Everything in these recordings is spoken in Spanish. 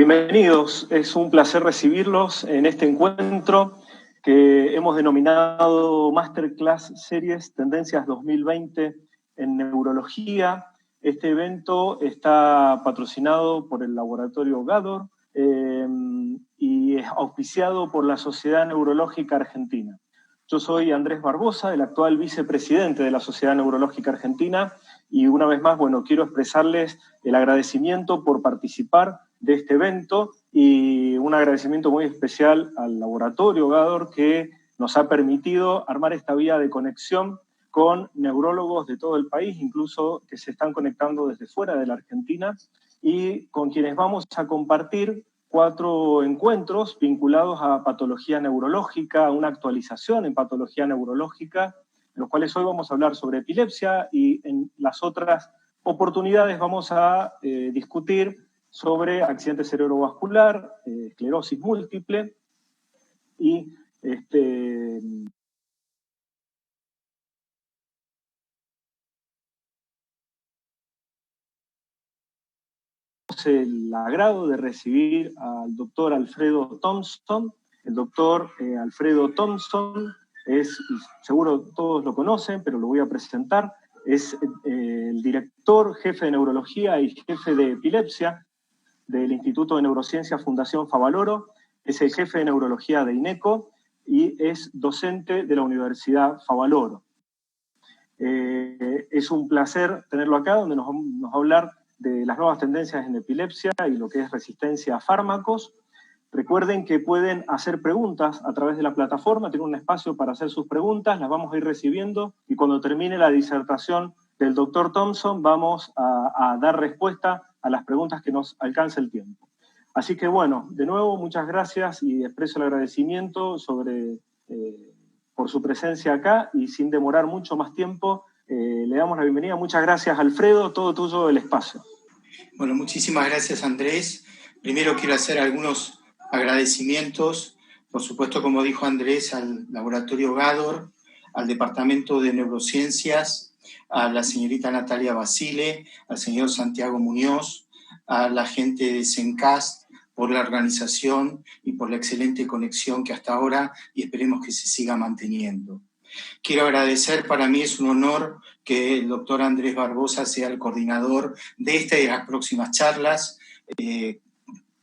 Bienvenidos, es un placer recibirlos en este encuentro que hemos denominado Masterclass Series Tendencias 2020 en Neurología. Este evento está patrocinado por el Laboratorio Gador y es auspiciado por la Sociedad Neurológica Argentina. Yo soy Andrés Barbosa, el actual vicepresidente de la Sociedad Neurológica Argentina, y una vez más, quiero expresarles el agradecimiento por participar de este evento y un agradecimiento muy especial al Laboratorio Gador que nos ha permitido armar esta vía de conexión con neurólogos de todo el país, incluso que se están conectando desde fuera de la Argentina, y con quienes vamos a compartir 4 encuentros vinculados a patología neurológica, una actualización en patología neurológica, en los cuales hoy vamos a hablar sobre epilepsia y en las otras oportunidades vamos a discutir sobre accidente cerebrovascular, esclerosis múltiple y el agrado de recibir al doctor Alfredo Thompson. El doctor Alfredo Thompson es, seguro todos lo conocen, pero lo voy a presentar, es el director, jefe de neurología y jefe de epilepsia del Instituto de Neurociencia Fundación Favaloro, es el jefe de neurología de INECO y es docente de la Universidad Favaloro. Es un placer tenerlo acá, donde nos va a hablar de las nuevas tendencias en epilepsia y lo que es resistencia a fármacos. Recuerden que pueden hacer preguntas a través de la plataforma, tienen un espacio para hacer sus preguntas, las vamos a ir recibiendo y cuando termine la disertación del doctor Thompson vamos a dar respuesta a las preguntas que nos alcance el tiempo. Así que de nuevo muchas gracias y expreso el agradecimiento por su presencia acá y sin demorar mucho más tiempo, le damos la bienvenida. Muchas gracias, Alfredo, todo tuyo el espacio. Bueno, muchísimas gracias, Andrés. Primero quiero hacer algunos agradecimientos, por supuesto, como dijo Andrés, al Laboratorio Gador, al Departamento de Neurociencias, a la señorita Natalia Basile, al señor Santiago Muñoz, a la gente de CENCAST por la organización y por la excelente conexión que hasta ahora y esperemos que se siga manteniendo. Quiero agradecer, para mí es un honor que el doctor Andrés Barbosa sea el coordinador de esta y de las próximas charlas.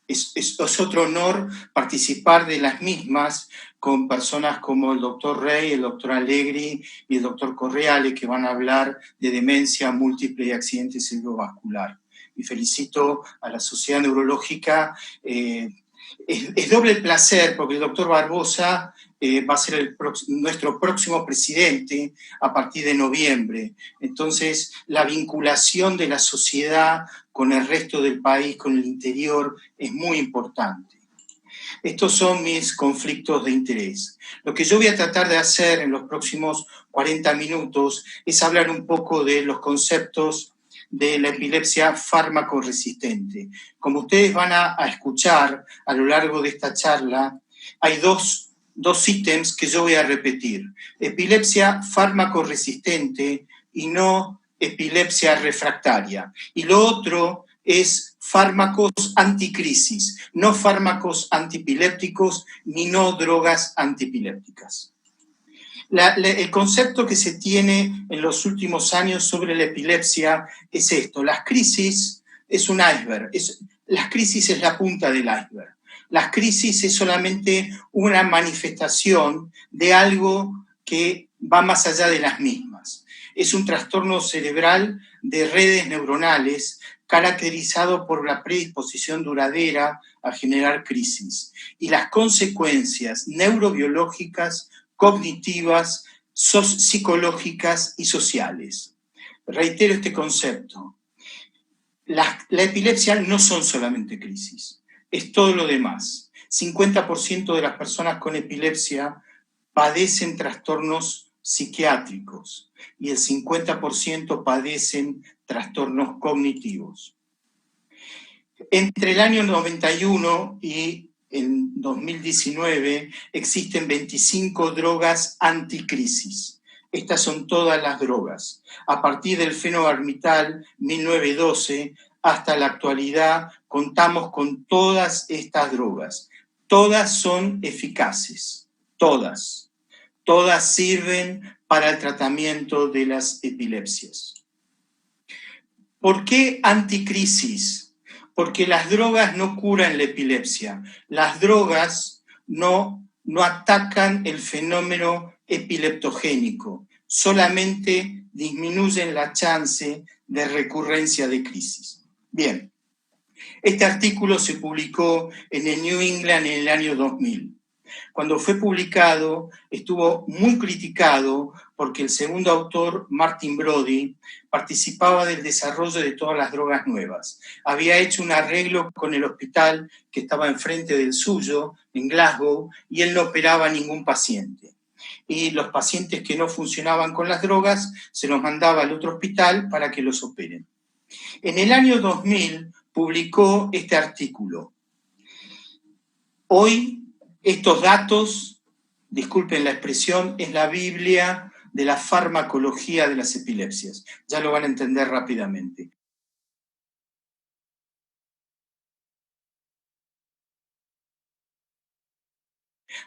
Es otro honor participar de las mismas con personas como el doctor Rey, el doctor Allegri y el doctor Correale, que van a hablar de demencia múltiple y accidente cerebrovascular. Y felicito a la Sociedad Neurológica. Es doble placer porque el doctor Barbosa va a ser nuestro próximo presidente a partir de noviembre. Entonces, la vinculación de la sociedad con el resto del país, con el interior, es muy importante. Estos son mis conflictos de interés. Lo que yo voy a tratar de hacer en los próximos 40 minutos es hablar un poco de los conceptos de la epilepsia fármaco resistente. Como ustedes van a escuchar a lo largo de esta charla, hay dos ítems que yo voy a repetir. Epilepsia fármaco resistente y no epilepsia refractaria. Y lo otro es fármacos anticrisis, no fármacos antipilépticos ni no drogas antipilépticas. El concepto que se tiene en los últimos años sobre la epilepsia es esto: las crisis es un iceberg, las crisis es la punta del iceberg. Las crisis es solamente una manifestación de algo que va más allá de las mismas. Es un trastorno cerebral de redes neuronales caracterizado por la predisposición duradera a generar crisis y las consecuencias neurobiológicas, cognitivas, psicológicas y sociales. Reitero este concepto. La epilepsia no son solamente crisis, es todo lo demás. 50% de las personas con epilepsia padecen trastornos psiquiátricos y el 50% padecen trastornos cognitivos. Entre el año 91 y en 2019 existen 25 drogas anticrisis. Estas son todas las drogas. A partir del fenobarbital 1912 hasta la actualidad contamos con todas estas drogas. Todas son eficaces, todas. Todas sirven para el tratamiento de las epilepsias. ¿Por qué anticrisis? Porque las drogas no curan la epilepsia. Las drogas no atacan el fenómeno epileptogénico, solamente disminuyen la chance de recurrencia de crisis. Bien, este artículo se publicó en el New England en el año 2000. Cuando fue publicado, estuvo muy criticado porque el segundo autor, Martin Brody, participaba del desarrollo de todas las drogas nuevas. Había hecho un arreglo con el hospital que estaba enfrente del suyo, en Glasgow, y él no operaba a ningún paciente. Y los pacientes que no funcionaban con las drogas se los mandaba al otro hospital para que los operen. En el año 2000 publicó este artículo. Hoy, estos datos, disculpen la expresión, es la Biblia de la farmacología de las epilepsias. Ya lo van a entender rápidamente.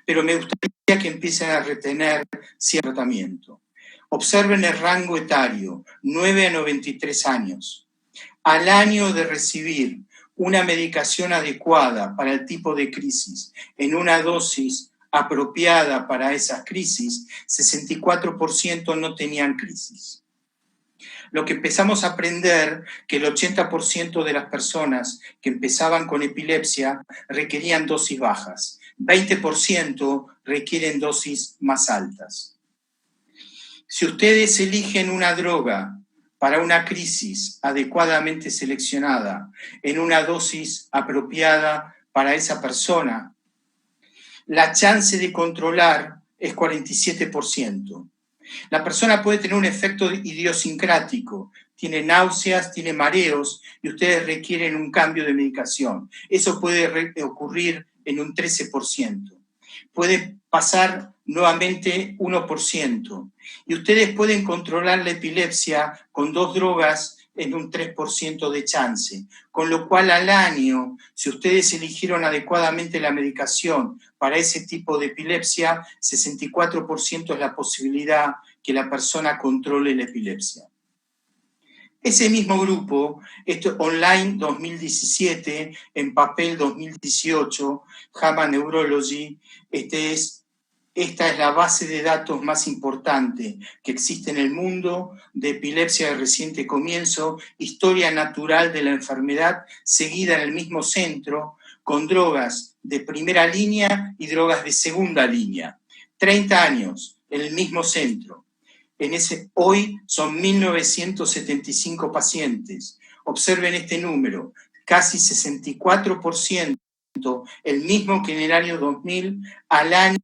Pero me gustaría que empiecen a retener cierto tratamiento. Observen el rango etario, 9 a 93 años. Al año de recibir una medicación adecuada para el tipo de crisis en una dosis apropiada para esas crisis, 64% no tenían crisis. Lo que empezamos a aprender que el 80% de las personas que empezaban con epilepsia requerían dosis bajas, 20% requieren dosis más altas. Si ustedes eligen una droga para una crisis adecuadamente seleccionada, en una dosis apropiada para esa persona, la chance de controlar es 47%. La persona puede tener un efecto idiosincrático, tiene náuseas, tiene mareos, y ustedes requieren un cambio de medicación. Eso puede ocurrir en un 13%. Puede pasar nuevamente 1%. Y ustedes pueden controlar la epilepsia con 2 drogas en un 3% de chance. Con lo cual al año, si ustedes eligieron adecuadamente la medicación para ese tipo de epilepsia, 64% es la posibilidad que la persona controle la epilepsia. Ese mismo grupo, esto online 2017, en papel 2018, JAMA Neurology, esta es la base de datos más importante que existe en el mundo de epilepsia de reciente comienzo, historia natural de la enfermedad, seguida en el mismo centro, con drogas de primera línea y drogas de segunda línea. 30 años en el mismo centro. Hoy son 1.975 pacientes. Observen este número, casi 64%, el mismo que en el año 2000, al año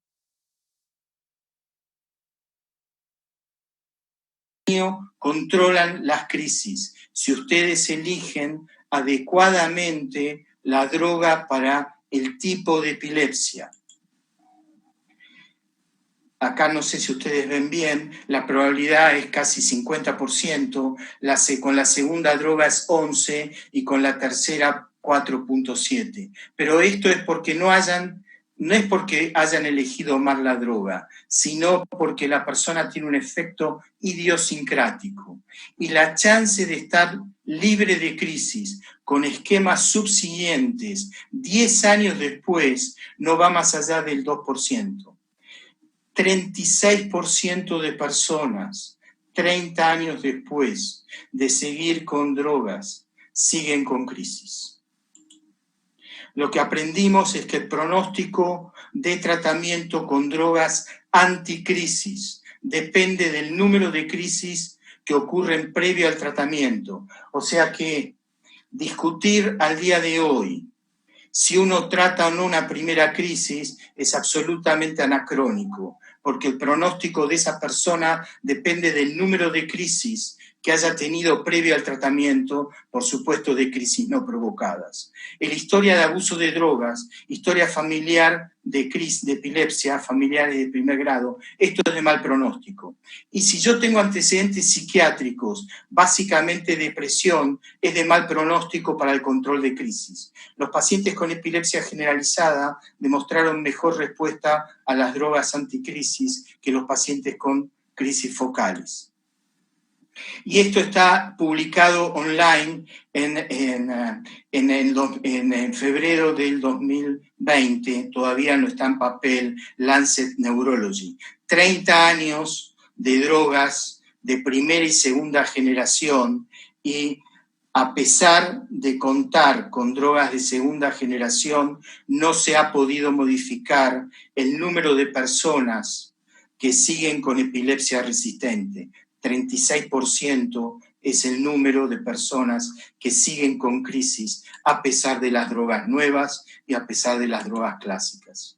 controlan las crisis. Si ustedes eligen adecuadamente la droga para el tipo de epilepsia. Acá no sé si ustedes ven bien, la probabilidad es casi 50%, con la segunda droga es 11% y con la tercera 4.7%. Pero esto es porque no es porque hayan elegido mal la droga, sino porque la persona tiene un efecto idiosincrático. Y la chance de estar libre de crisis con esquemas subsiguientes 10 años después no va más allá del 2%. 36% de personas, 30 años después de seguir con drogas, siguen con crisis. Lo que aprendimos es que el pronóstico de tratamiento con drogas anticrisis depende del número de crisis que ocurren previo al tratamiento. O sea que discutir al día de hoy si uno trata o no una primera crisis es absolutamente anacrónico, porque el pronóstico de esa persona depende del número de crisis que haya tenido previo al tratamiento, por supuesto, de crisis no provocadas. En la historia de abuso de drogas, historia familiar de crisis de epilepsia, familiares de primer grado, esto es de mal pronóstico. Y si yo tengo antecedentes psiquiátricos, básicamente depresión, es de mal pronóstico para el control de crisis. Los pacientes con epilepsia generalizada demostraron mejor respuesta a las drogas anticrisis que los pacientes con crisis focales. Y esto está publicado online en febrero del 2020, todavía no está en papel, Lancet Neurology. 30 años de drogas de primera y segunda generación, y a pesar de contar con drogas de segunda generación, no se ha podido modificar el número de personas que siguen con epilepsia resistente. 36% es el número de personas que siguen con crisis a pesar de las drogas nuevas y a pesar de las drogas clásicas.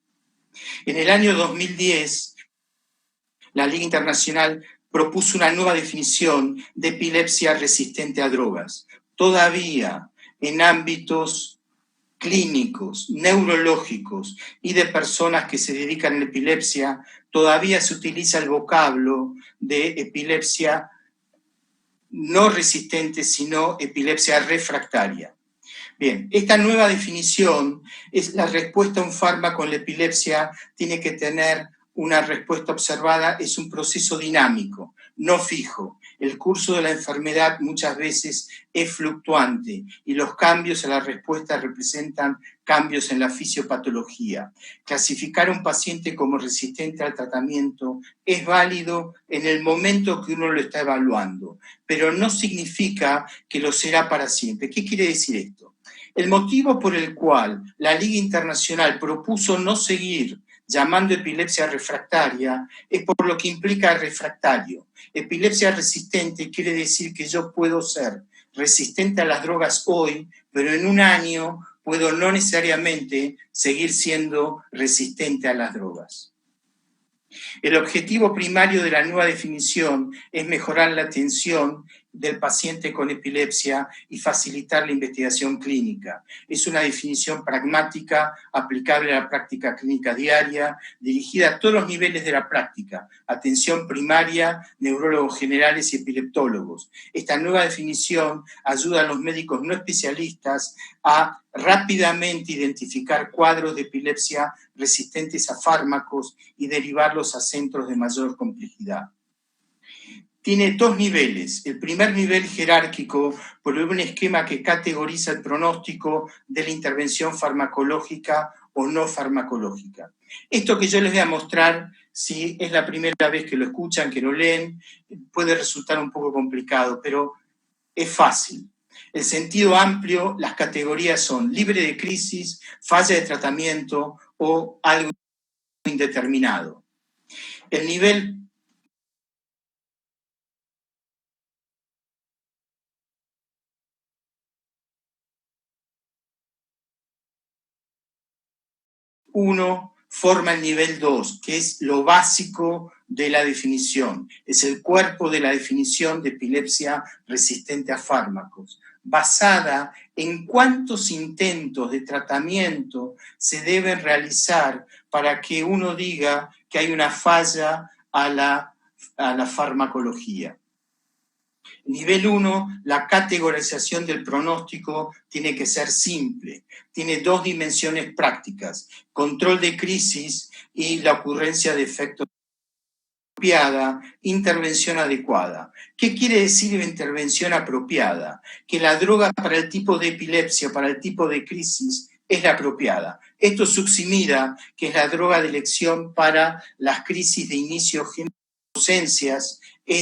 En el año 2010, la Liga Internacional propuso una nueva definición de epilepsia resistente a drogas. Todavía en ámbitos clínicos, neurológicos y de personas que se dedican a la epilepsia, todavía se utiliza el vocablo de epilepsia no resistente, sino epilepsia refractaria. Bien, esta nueva definición es la respuesta a un fármaco en la epilepsia, tiene que tener una respuesta observada, es un proceso dinámico, no fijo. El curso de la enfermedad muchas veces es fluctuante y los cambios a la respuesta representan cambios en la fisiopatología. Clasificar a un paciente como resistente al tratamiento es válido en el momento que uno lo está evaluando, pero no significa que lo será para siempre. ¿Qué quiere decir esto? El motivo por el cual la Liga Internacional propuso no seguir llamando epilepsia refractaria es por lo que implica refractario. Epilepsia resistente quiere decir que yo puedo ser resistente a las drogas hoy, pero en un año puedo no necesariamente seguir siendo resistente a las drogas. El objetivo primario de la nueva definición es mejorar la atención del paciente con epilepsia y facilitar la investigación clínica. Es una definición pragmática, aplicable a la práctica clínica diaria, dirigida a todos los niveles de la práctica, atención primaria, neurólogos generales y epileptólogos. Esta nueva definición ayuda a los médicos no especialistas a rápidamente identificar cuadros de epilepsia resistentes a fármacos y derivarlos a centros de mayor complejidad. Tiene dos niveles. El primer nivel jerárquico por un esquema que categoriza el pronóstico de la intervención farmacológica o no farmacológica. Esto que yo les voy a mostrar, si es la primera vez que lo escuchan, que lo leen, puede resultar un poco complicado, pero es fácil. El sentido amplio, las categorías son libre de crisis, falla de tratamiento o algo indeterminado. El nivel uno forma el nivel 2, que es lo básico de la definición. Es el cuerpo de la definición de epilepsia resistente a fármacos, basada en cuántos intentos de tratamiento se deben realizar para que uno diga que hay una falla a la farmacología. Nivel 1, la categorización del pronóstico tiene que ser simple. Tiene dos dimensiones prácticas, control de crisis y la ocurrencia de efectos apropiada, intervención adecuada. ¿Qué quiere decir intervención apropiada? Que la droga para el tipo de epilepsia, para el tipo de crisis, es la apropiada. Esto Suximida, que es la droga de elección para las crisis de inicio general, ausencias,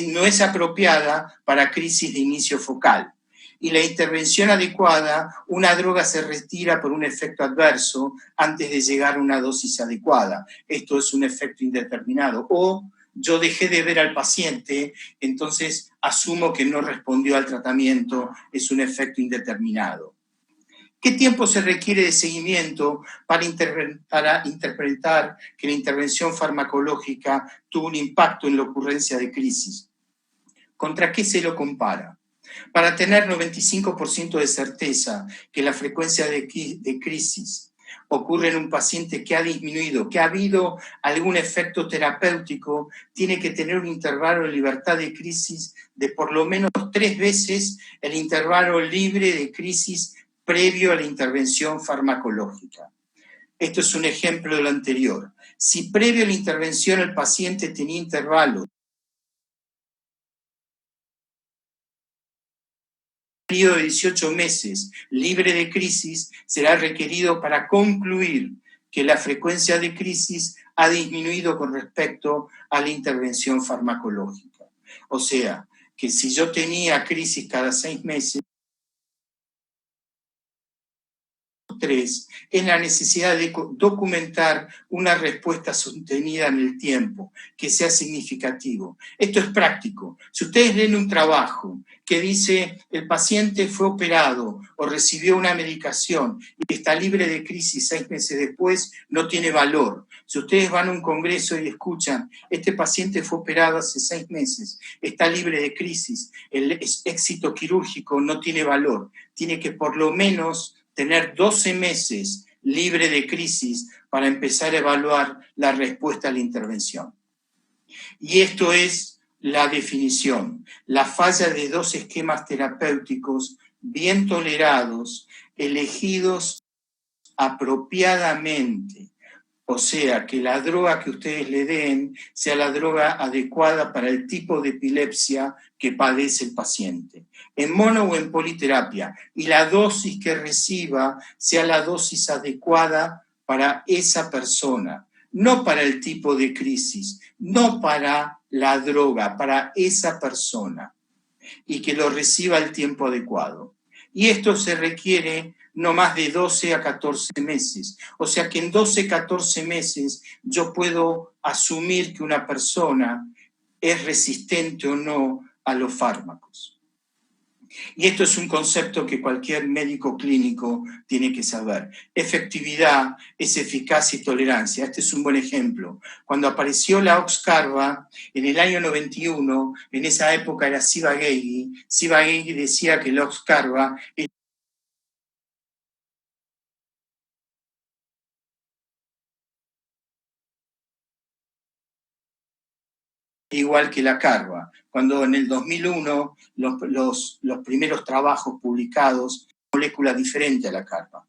no es apropiada para crisis de inicio focal. Y la intervención adecuada, una droga se retira por un efecto adverso antes de llegar a una dosis adecuada. Esto es un efecto indeterminado. O yo dejé de ver al paciente, entonces asumo que no respondió al tratamiento, es un efecto indeterminado. ¿Qué tiempo se requiere de seguimiento para interpretar que la intervención farmacológica tuvo un impacto en la ocurrencia de crisis? ¿Contra qué se lo compara? Para tener 95% de certeza que la frecuencia de crisis ocurre en un paciente que ha disminuido, que ha habido algún efecto terapéutico, tiene que tener un intervalo de libertad de crisis de por lo menos 3 veces el intervalo libre de crisis previo a la intervención farmacológica. Esto es un ejemplo de lo anterior. Si previo a la intervención el paciente tenía intervalos periodo de 18 meses libre de crisis, será requerido para concluir que la frecuencia de crisis ha disminuido con respecto a la intervención farmacológica. O sea, que si yo tenía crisis cada 6 meses, 3, es la necesidad de documentar una respuesta sostenida en el tiempo, que sea significativo. Esto es práctico. Si ustedes leen un trabajo que dice el paciente fue operado o recibió una medicación y está libre de crisis 6 meses después, no tiene valor. Si ustedes van a un congreso y escuchan, este paciente fue operado hace 6 meses, está libre de crisis, el éxito quirúrgico no tiene valor. Tiene que por lo menos tener 12 meses libre de crisis para empezar a evaluar la respuesta a la intervención. Y esto es la definición, la falla de 2 esquemas terapéuticos bien tolerados, elegidos apropiadamente. O sea, que la droga que ustedes le den sea la droga adecuada para el tipo de epilepsia que padece el paciente, en mono o en politerapia, y la dosis que reciba sea la dosis adecuada para esa persona, no para el tipo de crisis, no para la droga, para esa persona, y que lo reciba al tiempo adecuado. Y esto se requiere no más de 12 a 14 meses. O sea que en 12, 14 meses yo puedo asumir que una persona es resistente o no a los fármacos. Y esto es un concepto que cualquier médico clínico tiene que saber. Efectividad es eficacia y tolerancia. Este es un buen ejemplo. Cuando apareció la Oxcarva en el año 91, en esa época era Ciba-Geigy. Ciba-Geigy decía que la Oxcarva igual que la carva, cuando en el 2001 los primeros trabajos publicados, molécula diferente a la carva.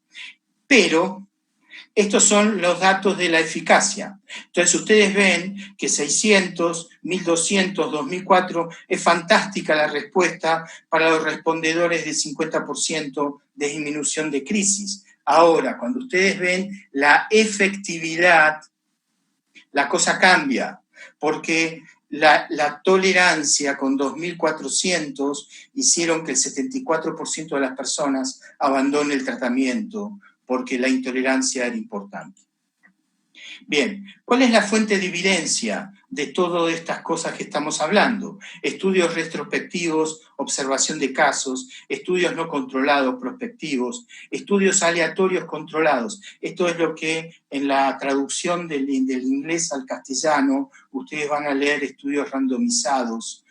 Pero estos son los datos de la eficacia. Entonces ustedes ven que 600, 1200, 2004 es fantástica la respuesta para los respondedores de 50% de disminución de crisis. Ahora, cuando ustedes ven la efectividad, la cosa cambia, porque la tolerancia con 2.400 hicieron que el 74% de las personas abandone el tratamiento porque la intolerancia era importante. Bien, ¿cuál es la fuente de evidencia de todas estas cosas que estamos hablando? Estudios retrospectivos, observación de casos, estudios no controlados, prospectivos, estudios aleatorios controlados. Esto es lo que en la traducción del inglés al castellano ustedes van a leer estudios randomizados,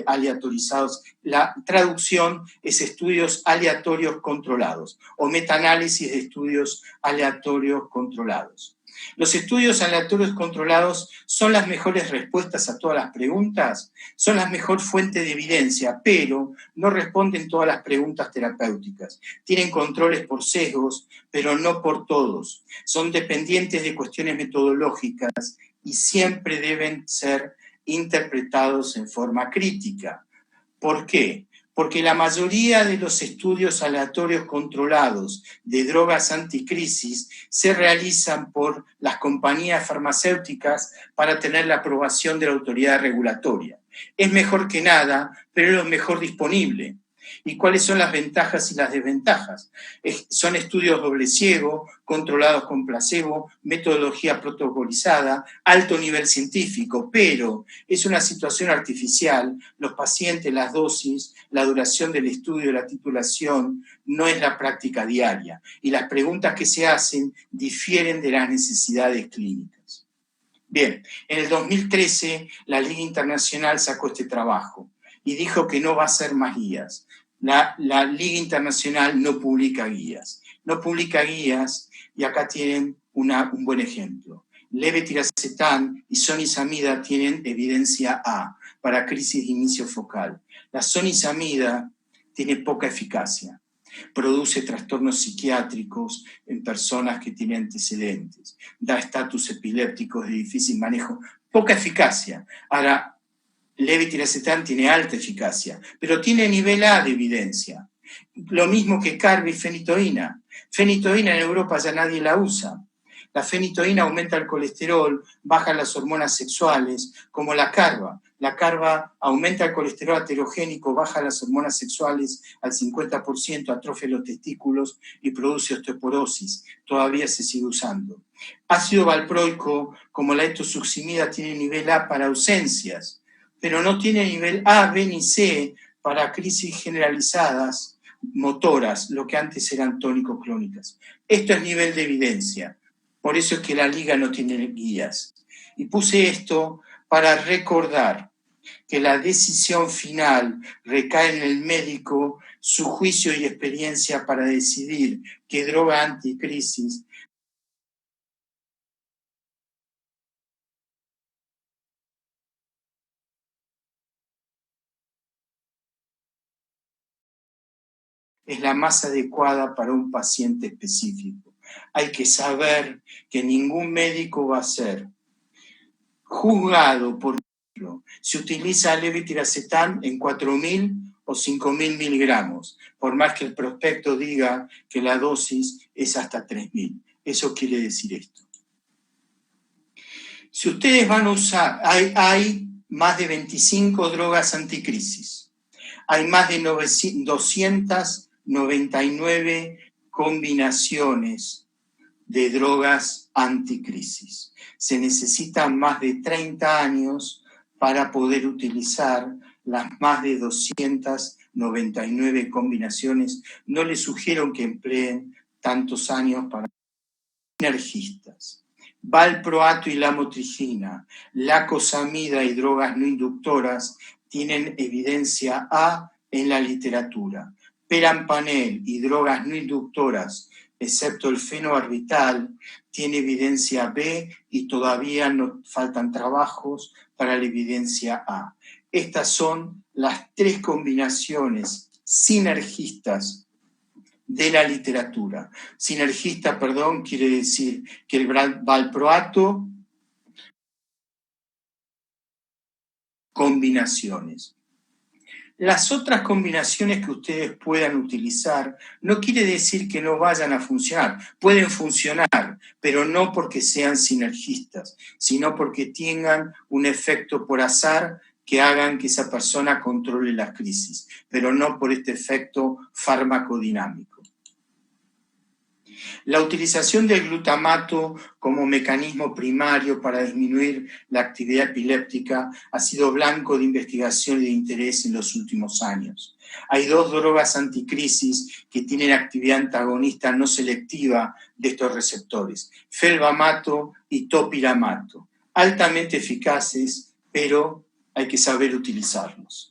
aleatorizados. La traducción es estudios aleatorios controlados o metaanálisis de estudios aleatorios controlados. ¿Los estudios aleatorios controlados son las mejores respuestas a todas las preguntas? Son la mejor fuente de evidencia, pero no responden todas las preguntas terapéuticas. Tienen controles por sesgos, pero no por todos. Son dependientes de cuestiones metodológicas y siempre deben ser interpretados en forma crítica. ¿Por qué? Porque la mayoría de los estudios aleatorios controlados de drogas anticrisis se realizan por las compañías farmacéuticas para tener la aprobación de la autoridad regulatoria. Es mejor que nada, pero es lo mejor disponible. ¿Y cuáles son las ventajas y las desventajas? Son estudios doble ciego, controlados con placebo, metodología protocolizada, alto nivel científico, pero es una situación artificial. Los pacientes, las dosis, la duración del estudio, la titulación, no es la práctica diaria. Y las preguntas que se hacen difieren de las necesidades clínicas. Bien, en el 2013 la Liga Internacional sacó este trabajo. y dijo que no va a hacer más guías. La Liga Internacional no publica guías. No publica guías y acá tienen un buen ejemplo. Levetiracetam y sonisamida tienen evidencia A para crisis de inicio focal. La sonisamida tiene poca eficacia. Produce trastornos psiquiátricos en personas que tienen antecedentes. Da estatus epilépticos de difícil manejo. Poca eficacia. Ahora, levetiracetam tiene alta eficacia, pero tiene nivel A de evidencia. Lo mismo que carbifenitoína. Fenitoína en Europa ya nadie la usa. La fenitoína aumenta el colesterol, baja las hormonas sexuales, como la carba. La carba aumenta el colesterol aterogénico, baja las hormonas sexuales al 50%, atrofia los testículos y produce osteoporosis. Todavía se sigue usando. Ácido valproico, como la etosuximida, tiene nivel A para ausencias, pero no tiene nivel A, B ni C para crisis generalizadas motoras, lo que antes eran tónicos clónicas. Esto es nivel de evidencia. Por eso es que la Liga no tiene guías. Y puse esto para recordar que la decisión final recae en el médico, su juicio y experiencia para decidir qué droga anticrisis es la más adecuada para un paciente específico. Hay que saber que ningún médico va a ser juzgado por si utiliza levetiracetam en 4.000 o 5.000 miligramos, por más que el prospecto diga que la dosis es hasta 3.000. Eso quiere decir esto. Si ustedes van a usar, hay más de 25 drogas anticrisis. Hay más de 299 combinaciones de drogas anticrisis. Se necesitan más de 30 años para poder utilizar las más de 299 combinaciones. No les sugiero que empleen tantos años para sinergistas. Valproato y lamotrigina, lacosamida y drogas no inductoras tienen evidencia A en la literatura. Perampanel y drogas no inductoras, excepto el fenobarbital, tiene evidencia B y todavía nos faltan trabajos para la evidencia A. Estas son las 3 combinaciones sinergistas de la literatura. Sinergista, quiere decir que el valproato, combinaciones. Las otras combinaciones que ustedes puedan utilizar no quiere decir que no vayan a funcionar. Pueden funcionar, pero no porque sean sinergistas, sino porque tengan un efecto por azar que hagan que esa persona controle las crisis, pero no por este efecto farmacodinámico. La utilización del glutamato como mecanismo primario para disminuir la actividad epiléptica ha sido blanco de investigación y de interés en los últimos años. Hay 2 drogas anticrisis que tienen actividad antagonista no selectiva de estos receptores, felbamato y topiramato, altamente eficaces, pero hay que saber utilizarlos.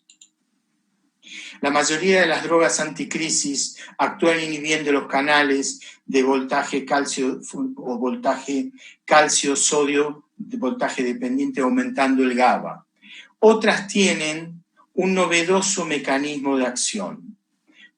La mayoría de las drogas anticrisis actúan inhibiendo los canales de voltaje calcio o voltaje calcio-sodio, de voltaje dependiente, aumentando el GABA. Otras tienen un novedoso mecanismo de acción.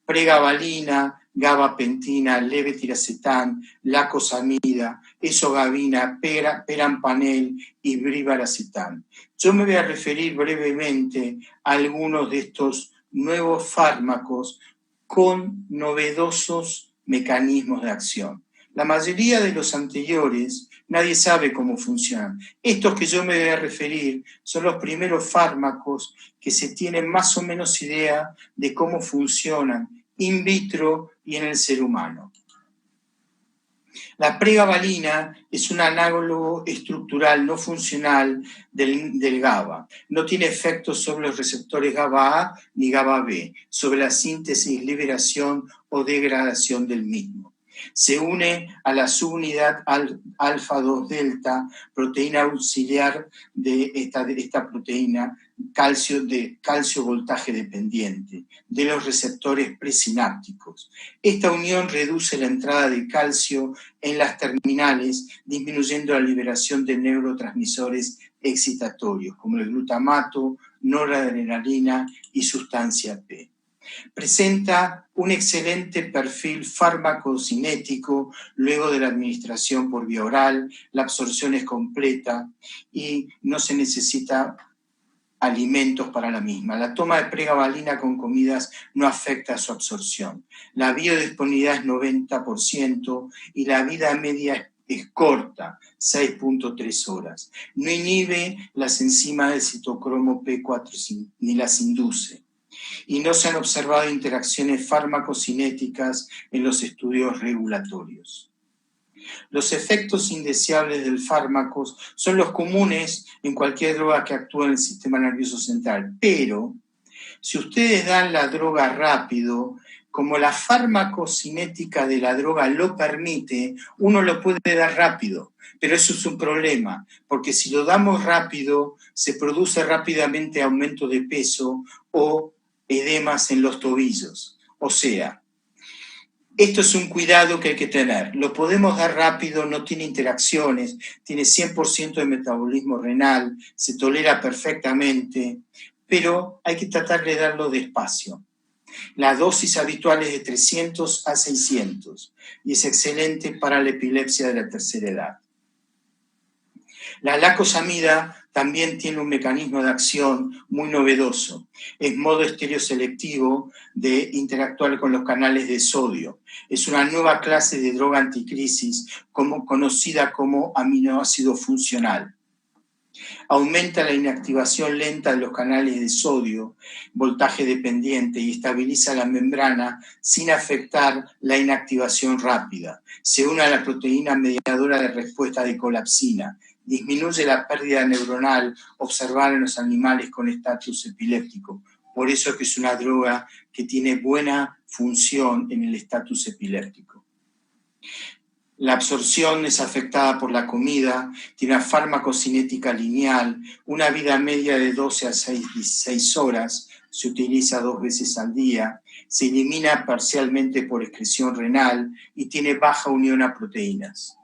Pregabalina, gabapentina, levetiracetam, lacosamida, esogabina, perampanel y brivaracetam. Yo me voy a referir brevemente a algunos de estos nuevos fármacos con novedosos mecanismos de acción. La mayoría de los anteriores, nadie sabe cómo funcionan. Estos que yo me voy a referir son los primeros fármacos que se tienen más o menos idea de cómo funcionan in vitro y en el ser humano. La pregabalina es un análogo estructural no funcional del GABA. No tiene efectos sobre los receptores GABA-A ni GABA-B, sobre la síntesis, liberación o degradación del mismo. Se une a la subunidad alfa-2 delta, proteína auxiliar de esta proteína calcio voltaje dependiente, de los receptores presinápticos. Esta unión reduce la entrada de calcio en las terminales, disminuyendo la liberación de neurotransmisores excitatorios, como el glutamato, noradrenalina y sustancia P. Presenta un excelente perfil farmacocinético luego de la administración por vía oral, la absorción es completa y no se necesita alimentos para la misma. La toma de pregabalina con comidas no afecta su absorción. La biodisponibilidad es 90% y la vida media es corta, 6.3 horas. No inhibe las enzimas del citocromo P4 ni las induce. Y no se han observado interacciones farmacocinéticas en los estudios regulatorios. Los efectos indeseables del fármaco son los comunes en cualquier droga que actúa en el sistema nervioso central, pero si ustedes dan la droga rápido, como la farmacocinética de la droga lo permite, uno lo puede dar rápido, pero eso es un problema, porque si lo damos rápido, se produce rápidamente aumento de peso o edemas en los tobillos. O sea, esto es un cuidado que hay que tener. Lo podemos dar rápido, no tiene interacciones, tiene 100% de metabolismo renal, se tolera perfectamente, pero hay que tratar de darlo despacio. La dosis habitual es de 300 a 600 y es excelente para la epilepsia de la tercera edad. La lacosamida también tiene un mecanismo de acción muy novedoso. Es modo estereoselectivo de interactuar con los canales de sodio. Es una nueva clase de droga anticrisis conocida como aminoácido funcional. Aumenta la inactivación lenta de los canales de sodio, voltaje dependiente, y estabiliza la membrana sin afectar la inactivación rápida. Se une a la proteína mediadora de respuesta de colapsina. Disminuye la pérdida neuronal observada en los animales con estatus epiléptico. Por eso es que es una droga que tiene buena función en el estatus epiléptico. La absorción es afectada por la comida, tiene una farmacocinética lineal, una vida media de 12 a 16 horas, se utiliza 2 veces al día, se elimina parcialmente por excreción renal y tiene baja unión a proteínas.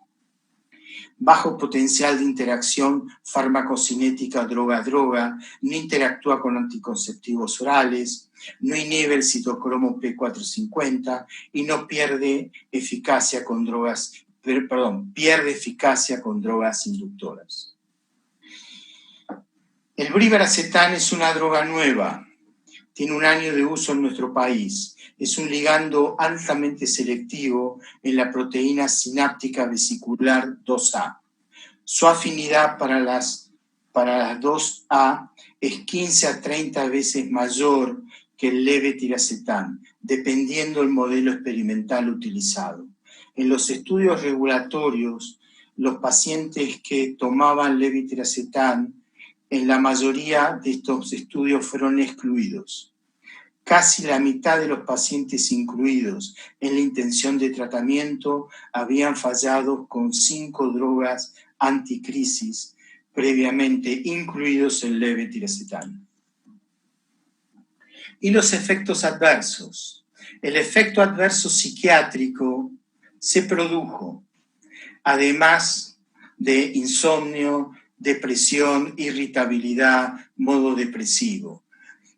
Bajo potencial de interacción farmacocinética droga-droga, no interactúa con anticonceptivos orales, no inhibe el citocromo P450 y no pierde eficacia con drogas, pierde eficacia con drogas inductoras. El brivaracetán es una droga nueva, tiene 1 año de uso en nuestro país. Es un ligando altamente selectivo en la proteína sináptica vesicular 2A. Su afinidad para las 2A es 15 a 30 veces mayor que el levetiracetam, dependiendo del modelo experimental utilizado. En los estudios regulatorios, los pacientes que tomaban levetiracetam, en la mayoría de estos estudios fueron excluidos. Casi la mitad de los pacientes incluidos en la intención de tratamiento habían fallado con 5 drogas anticrisis previamente incluidos el levetiracetam. Y los efectos adversos. El efecto adverso psiquiátrico se produjo, además de insomnio, depresión, irritabilidad, modo depresivo.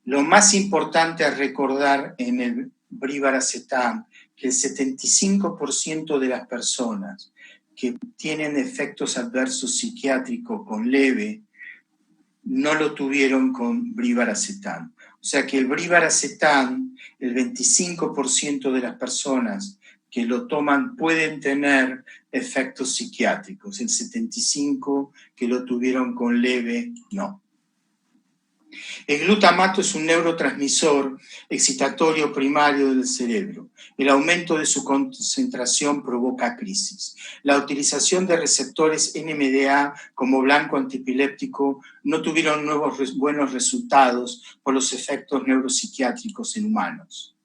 Lo más importante a recordar en el brivaracetam, que el 75% de las personas que tienen efectos adversos psiquiátricos con leve no lo tuvieron con brivaracetam. O sea que el brivaracetam, el 25% de las personas que lo toman pueden tener efectos psiquiátricos, el 75% que lo tuvieron con leve no. El glutamato es un neurotransmisor excitatorio primario del cerebro. El aumento de su concentración provoca crisis. La utilización de receptores NMDA como blanco antiepiléptico no tuvieron buenos resultados por los efectos neuropsiquiátricos en humanos.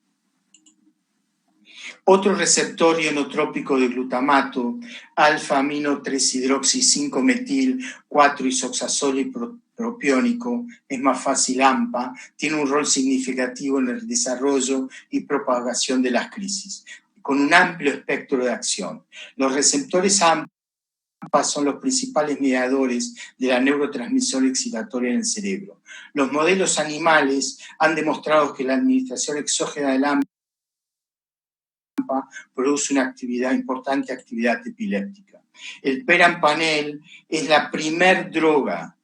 Otro receptor ionotrópico de glutamato, alfa-amino-3-hidroxi-5-metil 4-isoxazol-propiónico, es más fácil AMPA, tiene un rol significativo en el desarrollo y propagación de las crisis, con un amplio espectro de acción. Los receptores AMPA son los principales mediadores de la neurotransmisión excitatoria en el cerebro. Los modelos animales han demostrado que la administración exógena del AMPA produce una importante actividad epiléptica. El perampanel es la primer droga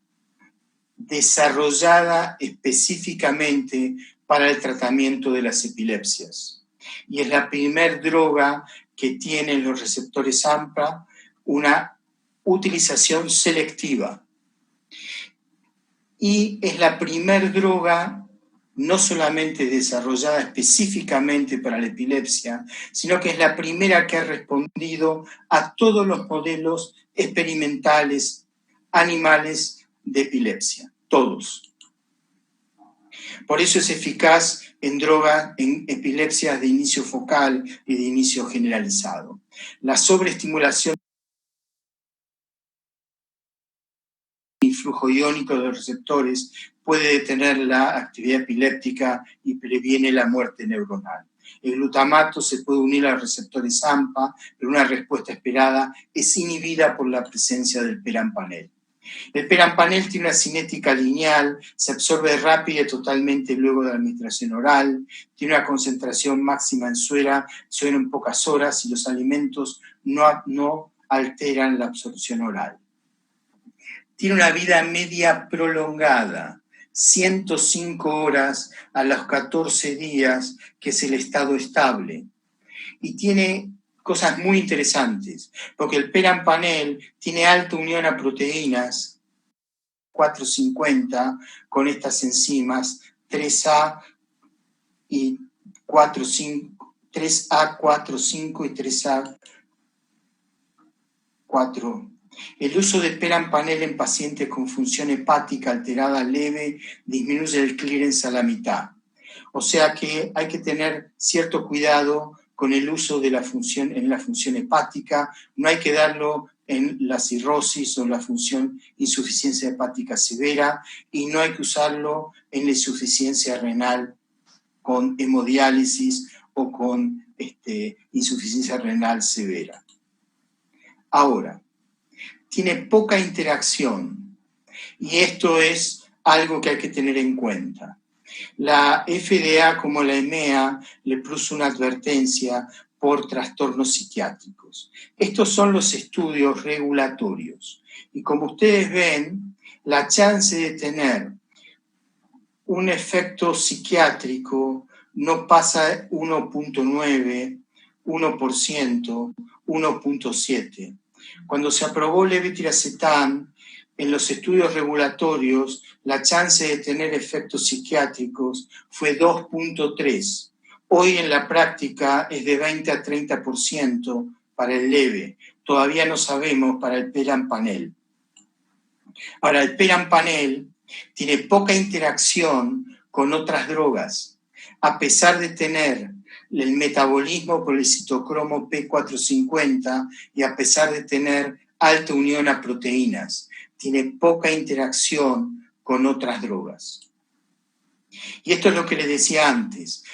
desarrollada específicamente para el tratamiento de las epilepsias. Y es la primer droga que tienen los receptores AMPA una utilización selectiva. Y es la primer droga no solamente desarrollada específicamente para la epilepsia, sino que es la primera que ha respondido a todos los modelos experimentales animales de epilepsia, todos. Por eso es eficaz en epilepsias de inicio focal y de inicio generalizado. La sobreestimulación del flujo iónico de los receptores puede detener la actividad epiléptica y previene la muerte neuronal. El glutamato se puede unir a los receptores AMPA, pero una respuesta esperada es inhibida por la presencia del perampanel. El perampanel tiene una cinética lineal, se absorbe rápida y totalmente luego de la administración oral, tiene una concentración máxima en suero en pocas horas y los alimentos no alteran la absorción oral. Tiene una vida media prolongada, 105 horas a los 14 días, que es el estado estable. Y tiene cosas muy interesantes, porque el perampanel tiene alta unión a proteínas, 450, con estas enzimas 3A y 3A, 4, 5 y 3A, 4. El uso de perampanel en pacientes con función hepática alterada leve disminuye el clearance a la mitad. O sea que hay que tener cierto cuidado con el uso de la función hepática. No hay que darlo en la cirrosis o la función insuficiencia hepática severa y no hay que usarlo en la insuficiencia renal con hemodiálisis o con insuficiencia renal severa. Ahora, tiene poca interacción y esto es algo que hay que tener en cuenta. La FDA como la EMEA le puso una advertencia por trastornos psiquiátricos. Estos son los estudios regulatorios y como ustedes ven, la chance de tener un efecto psiquiátrico no pasa de 1.9, 1%, 1.7%. Cuando se aprobó levetiracetam, en los estudios regulatorios, la chance de tener efectos psiquiátricos fue 2.3. Hoy en la práctica es de 20 a 30% para el leve. Todavía no sabemos para el perampanel. Ahora, el perampanel tiene poca interacción con otras drogas, a pesar de tener el metabolismo por el citocromo P450 y a pesar de tener alta unión a proteínas, tiene poca interacción con otras drogas. Y esto es lo que les decía antes.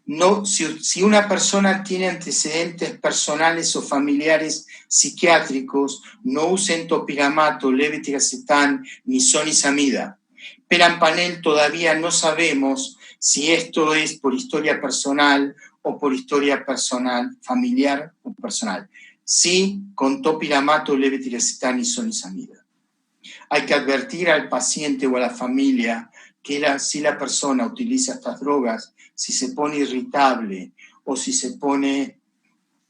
No, si una persona tiene antecedentes personales o familiares psiquiátricos, no usen topiramato, levetiracetam ni sonisamida. Perampanel todavía no sabemos si esto es por historia personal o por historia personal, familiar o personal. Sí, con topiramato, levetiracetam y sonisamida. Hay que advertir al paciente o a la familia que si la persona utiliza estas drogas, si se pone irritable o si se pone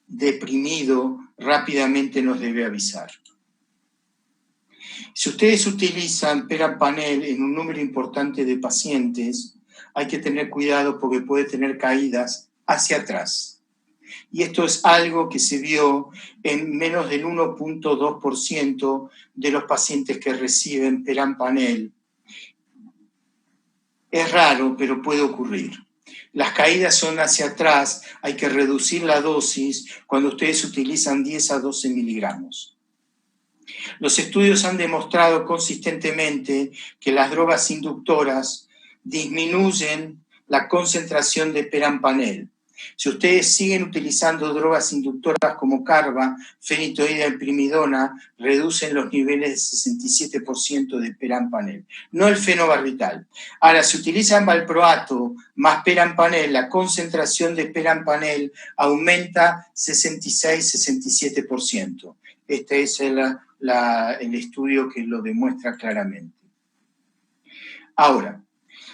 deprimido, rápidamente nos debe avisar. Si ustedes utilizan perampanel en un número importante de pacientes, hay que tener cuidado porque puede tener caídas hacia atrás. Y esto es algo que se vio en menos del 1.2% de los pacientes que reciben perampanel. Es raro, pero puede ocurrir. Las caídas son hacia atrás, hay que reducir la dosis cuando ustedes utilizan 10 a 12 miligramos. Los estudios han demostrado consistentemente que las drogas inductoras disminuyen la concentración de perampanel. Si ustedes siguen utilizando drogas inductoras como carba, fenitoína y primidona, reducen los niveles de 67% de perampanel, no el fenobarbital. Ahora, si utilizan valproato más perampanel, la concentración de perampanel aumenta 66-67%. Este es el estudio que lo demuestra claramente. Ahora,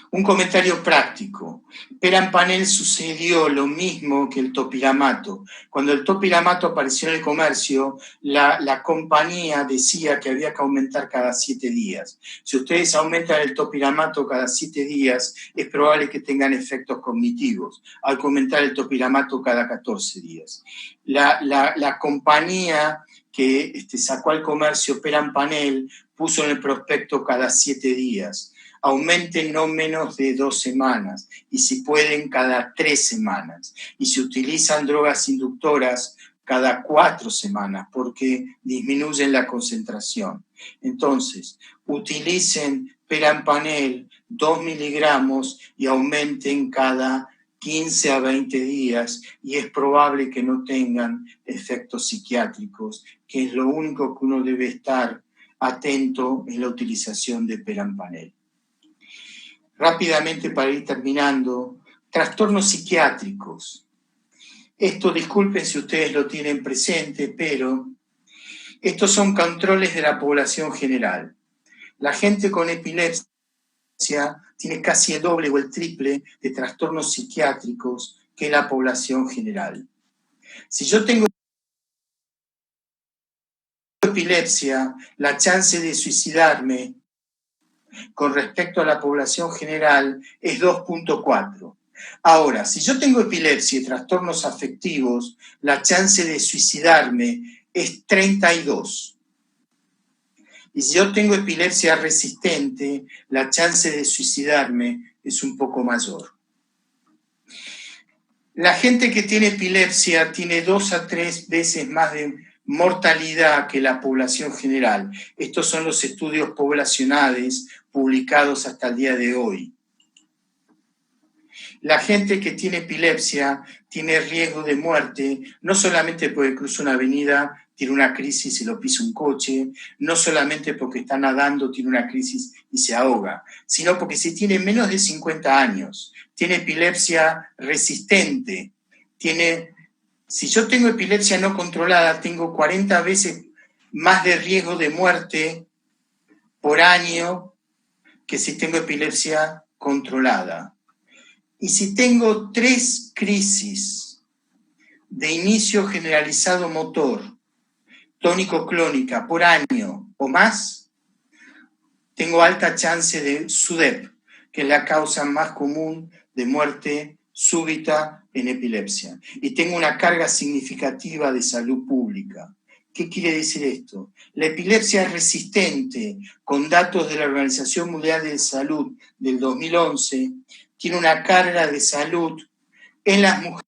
un comentario práctico. Perampanel sucedió lo mismo que el topiramato. Cuando el topiramato apareció en el comercio, la compañía decía que había que aumentar cada 7 días. Si ustedes aumentan el topiramato cada 7 días, es probable que tengan efectos cognitivos. Al aumentar el topiramato cada 14 días. La compañía que sacó al comercio perampanel puso en el prospecto cada 7 días. Aumenten no menos de 2 semanas y si pueden cada 3 semanas. Y si utilizan drogas inductoras cada 4 semanas porque disminuyen la concentración. Entonces, utilicen perampanel 2 miligramos y aumenten cada 15 a 20 días y es probable que no tengan efectos psiquiátricos, que es lo único que uno debe estar atento en la utilización de perampanel. Rápidamente para ir terminando, trastornos psiquiátricos. Esto, disculpen si ustedes lo tienen presente, pero estos son controles de la población general. La gente con epilepsia tiene casi el doble o el triple de trastornos psiquiátricos que la población general. Si yo tengo epilepsia, la chance de suicidarme con respecto a la población general es 2.4. Ahora, si yo tengo epilepsia y trastornos afectivos, la chance de suicidarme es 32. Y si yo tengo epilepsia resistente, la chance de suicidarme es un poco mayor. La gente que tiene epilepsia tiene 2 a 3 veces más de mortalidad que la población general. Estos son los estudios poblacionales publicados hasta el día de hoy. La gente que tiene epilepsia tiene riesgo de muerte, no solamente porque cruza una avenida, tiene una crisis y lo pisa un coche, no solamente porque está nadando, tiene una crisis y se ahoga, sino porque si tiene menos de 50 años, tiene epilepsia resistente, si yo tengo epilepsia no controlada, tengo 40 veces más de riesgo de muerte por año que si tengo epilepsia controlada. Y si tengo 3 crisis de inicio generalizado motor, tónico-clónica, por año o más, tengo alta chance de SUDEP, que es la causa más común de muerte súbita en epilepsia. Y tengo una carga significativa de salud pública. ¿Qué quiere decir esto? La epilepsia resistente, con datos de la Organización Mundial de Salud del 2011, tiene una carga de salud en las mujeres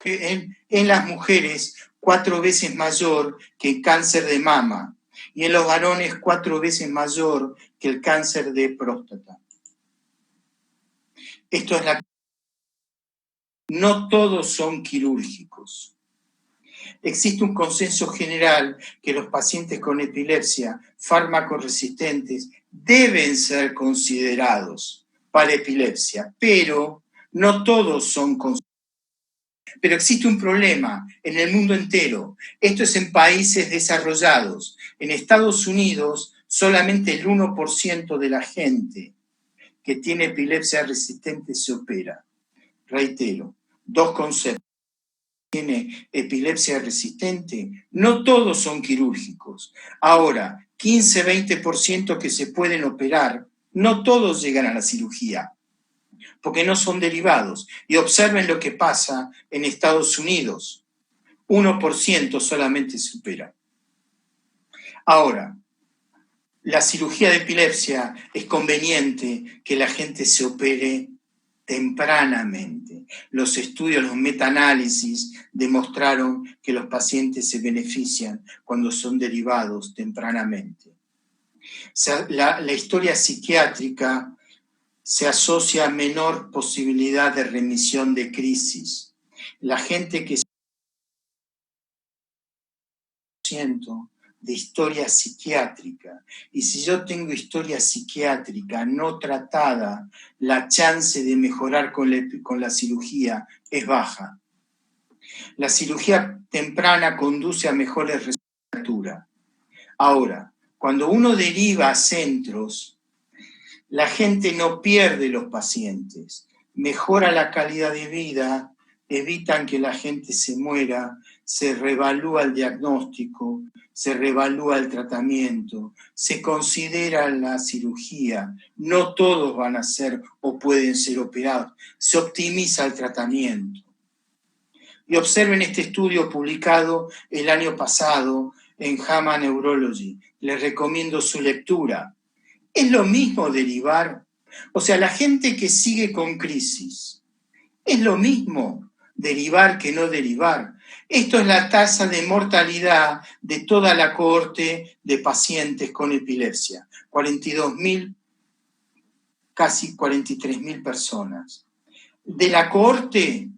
en las mujeres 4 veces mayor que el cáncer de mama y en los varones 4 veces mayor que el cáncer de próstata. Esto es no todos son quirúrgicos. Existe un consenso general que los pacientes con epilepsia fármacos resistentes deben ser considerados para epilepsia, pero no todos son considerados. Pero existe un problema en el mundo entero. Esto es en países desarrollados. En Estados Unidos, solamente el 1% de la gente que tiene epilepsia resistente se opera. Reitero, dos conceptos. Tiene epilepsia resistente, no todos son quirúrgicos. Ahora, 15-20% que se pueden operar, no todos llegan a la cirugía, porque no son derivados. Y observen lo que pasa en Estados Unidos. 1% solamente se opera. Ahora, la cirugía de epilepsia es conveniente que la gente se opere tempranamente. Los estudios, los metaanálisis demostraron que los pacientes se benefician cuando son derivados tempranamente. O sea, la historia psiquiátrica se asocia a menor posibilidad de remisión de crisis. La gente que de historia psiquiátrica, y si yo tengo historia psiquiátrica no tratada, la chance de mejorar con la cirugía es baja. La cirugía temprana conduce a mejores resultados. Ahora, cuando uno deriva a centros, la gente no pierde los pacientes, mejora la calidad de vida, evitan que la gente se muera, se reevalúa el diagnóstico, se reevalúa el tratamiento, se considera la cirugía, no todos van a ser o pueden ser operados, se optimiza el tratamiento. Y observen este estudio publicado el año pasado en JAMA Neurology, les recomiendo su lectura. ¿Es lo mismo derivar? O sea, la gente que sigue con crisis, ¿es lo mismo derivar que no derivar? Esto es la tasa de mortalidad de toda la cohorte de pacientes con epilepsia. 42.000, casi 43.000 personas. De la cohorte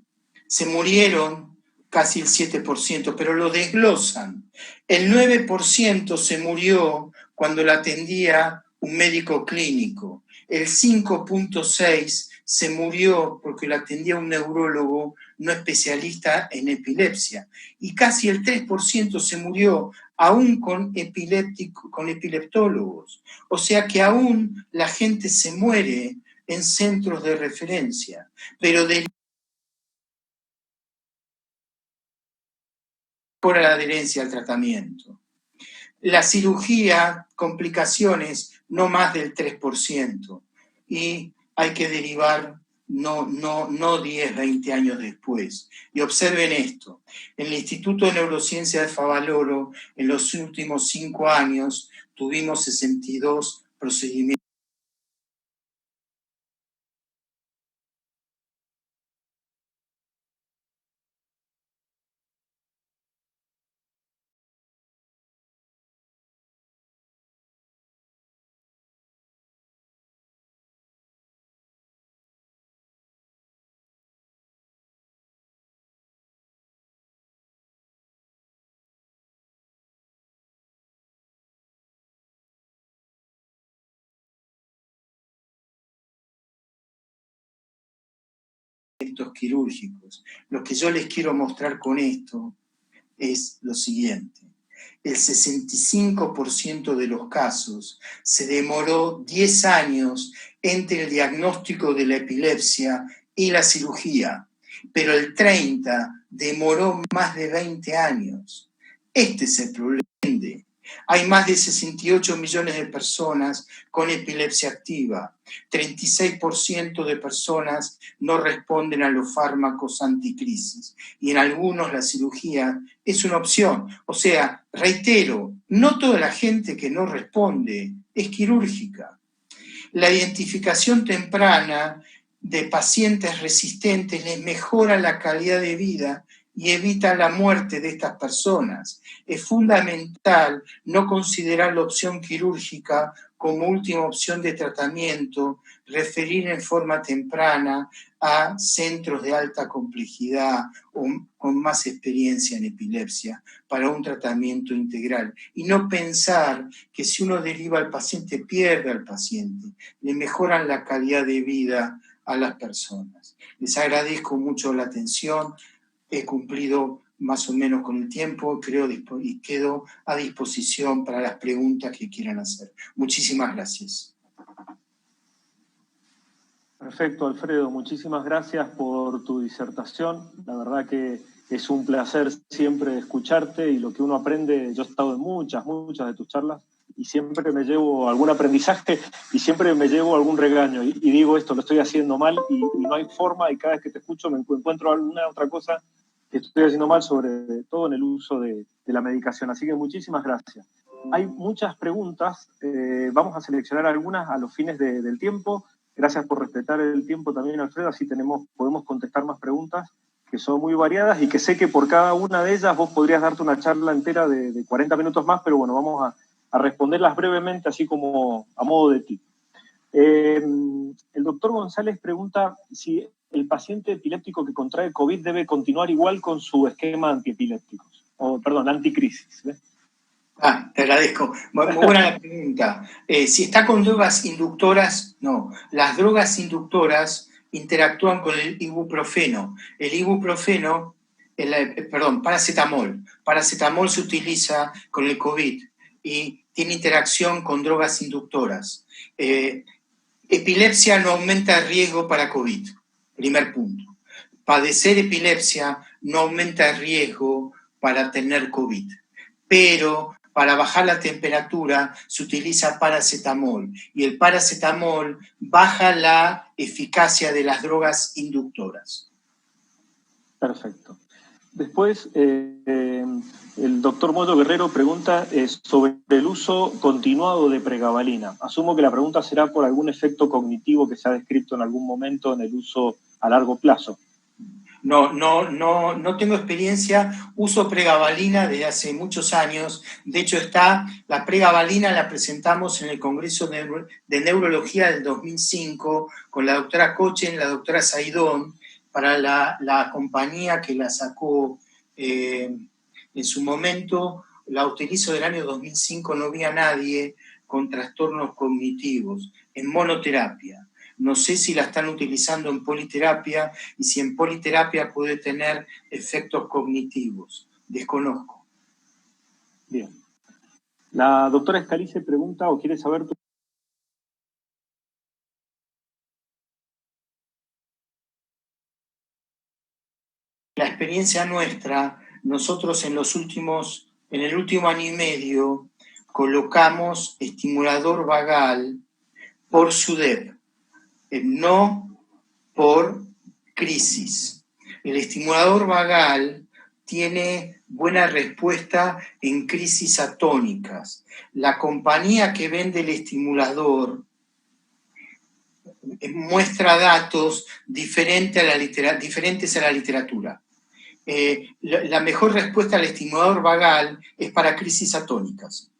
se murieron casi el 7%, pero lo desglosan. El 9% se murió cuando la atendía un médico clínico. El 5.6% se murió porque la atendía un neurólogo no especialista en epilepsia. Y casi el 3% se murió aún con epileptólogos. O sea que aún la gente se muere en centros de referencia, pero por la adherencia al tratamiento. La cirugía, complicaciones, no más del 3%. Y hay que derivar no 10, 20 años después. Y observen esto. En el Instituto de Neurociencia de Favaloro, en los últimos 5 años, tuvimos 62 procedimientos. Quirúrgicos. Lo que yo les quiero mostrar con esto es lo siguiente. El 65% de los casos se demoró 10 años entre el diagnóstico de la epilepsia y la cirugía, pero el 30% demoró más de 20 años. Este es el problema. Hay más de 68 millones de personas con epilepsia activa. 36% de personas no responden a los fármacos anticrisis. Y en algunos la cirugía es una opción. O sea, reitero, no toda la gente que no responde es quirúrgica. La identificación temprana de pacientes resistentes les mejora la calidad de vida y evita la muerte de estas personas. Es fundamental no considerar la opción quirúrgica como última opción de tratamiento, referir en forma temprana a centros de alta complejidad o con más experiencia en epilepsia para un tratamiento integral. Y no pensar que si uno deriva al paciente, pierde al paciente. Le mejoran la calidad de vida a las personas. Les agradezco mucho la atención. He cumplido más o menos con el tiempo, creo, y quedo a disposición para las preguntas que quieran hacer. Muchísimas gracias. Perfecto, Alfredo. Muchísimas gracias por tu disertación. La verdad que es un placer siempre escucharte y lo que uno aprende. Yo he estado en muchas de tus charlas y siempre me llevo algún aprendizaje y siempre me llevo algún regaño. Y digo esto, lo estoy haciendo mal y no hay forma, y cada vez que te escucho me encuentro alguna otra cosa que estoy haciendo mal, sobre todo en el uso de la medicación. Así que muchísimas gracias. Hay muchas preguntas, vamos a seleccionar algunas a los fines del tiempo. Gracias por respetar el tiempo también, Alfredo, así podemos contestar más preguntas que son muy variadas y que sé que por cada una de ellas vos podrías darte una charla entera de 40 minutos más, pero bueno, vamos a responderlas brevemente, así como a modo de tip. El doctor González pregunta si el paciente epiléptico que contrae COVID debe continuar igual con su esquema antiepiléptico, anticrisis. ¿Ves? Te agradezco. Muy buena la pregunta. Si está con drogas inductoras, no. Las drogas inductoras interactúan con el ibuprofeno. El ibuprofeno, paracetamol. Paracetamol se utiliza con el COVID y tiene interacción con drogas inductoras. Epilepsia no aumenta el riesgo para COVID. Primer punto. Padecer epilepsia no aumenta el riesgo para tener COVID. Pero para bajar la temperatura se utiliza paracetamol y el paracetamol baja la eficacia de las drogas inductoras. Perfecto. Después, el doctor Moyo Guerrero pregunta sobre el uso continuado de pregabalina. Asumo que la pregunta será por algún efecto cognitivo que se ha descrito en algún momento en el uso a largo plazo. No tengo experiencia, uso pregabalina desde hace muchos años. De hecho, la pregabalina la presentamos en el Congreso de Neurología del 2005 con la doctora Cochen, la doctora Saidón, para la compañía que la sacó en su momento. La utilizo del año 2005, no vi a nadie con trastornos cognitivos, en monoterapia. No sé si la están utilizando en politerapia y si en politerapia puede tener efectos cognitivos. Desconozco. Bien. La doctora Escalice pregunta o quiere saber... La experiencia nuestra, nosotros en el último año y medio colocamos estimulador vagal por SUDEP, no por crisis. El estimulador vagal tiene buena respuesta en crisis atónicas. La compañía que vende el estimulador muestra datos diferentes a la literatura. La mejor respuesta al estimulador vagal es para crisis atónicas.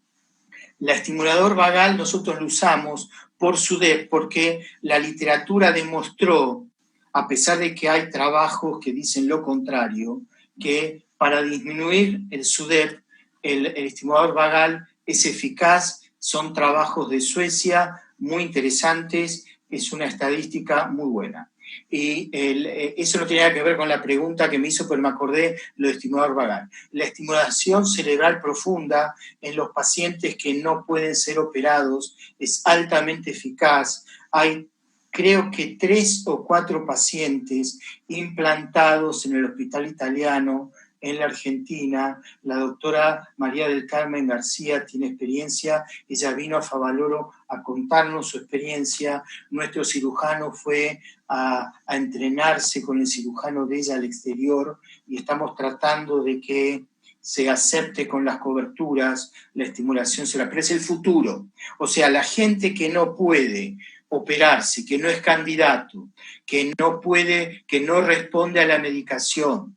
El estimulador vagal nosotros lo usamos por SUDEP porque la literatura demostró, a pesar de que hay trabajos que dicen lo contrario, que para disminuir el SUDEP, el estimulador vagal es eficaz. Son trabajos de Suecia muy interesantes, es una estadística muy buena. Y eso no tenía que ver con la pregunta que me hizo, pero me acordé lo de estimulador vagal. La estimulación cerebral profunda en los pacientes que no pueden ser operados es altamente eficaz. Hay, creo que 3 o 4 pacientes implantados en el hospital italiano, en la Argentina. La doctora María del Carmen García tiene experiencia, ella vino a Favaloro a contarnos su experiencia. Nuestro cirujano fue a entrenarse con el cirujano de ella al exterior y estamos tratando de que se acepte con las coberturas la estimulación cerebral. Pero es el futuro. O sea, la gente que no puede operarse, que no es candidato, que no puede, que no responde a la medicación,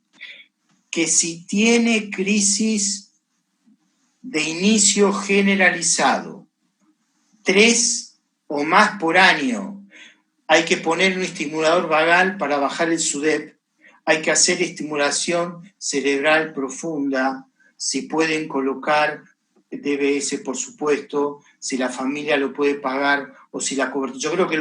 que si tiene crisis de inicio generalizado, 3 o más por año, hay que poner un estimulador vagal para bajar el SUDEP, hay que hacer estimulación cerebral profunda, si pueden colocar DBS, por supuesto, si la familia lo puede pagar o si la cobertura. Yo creo que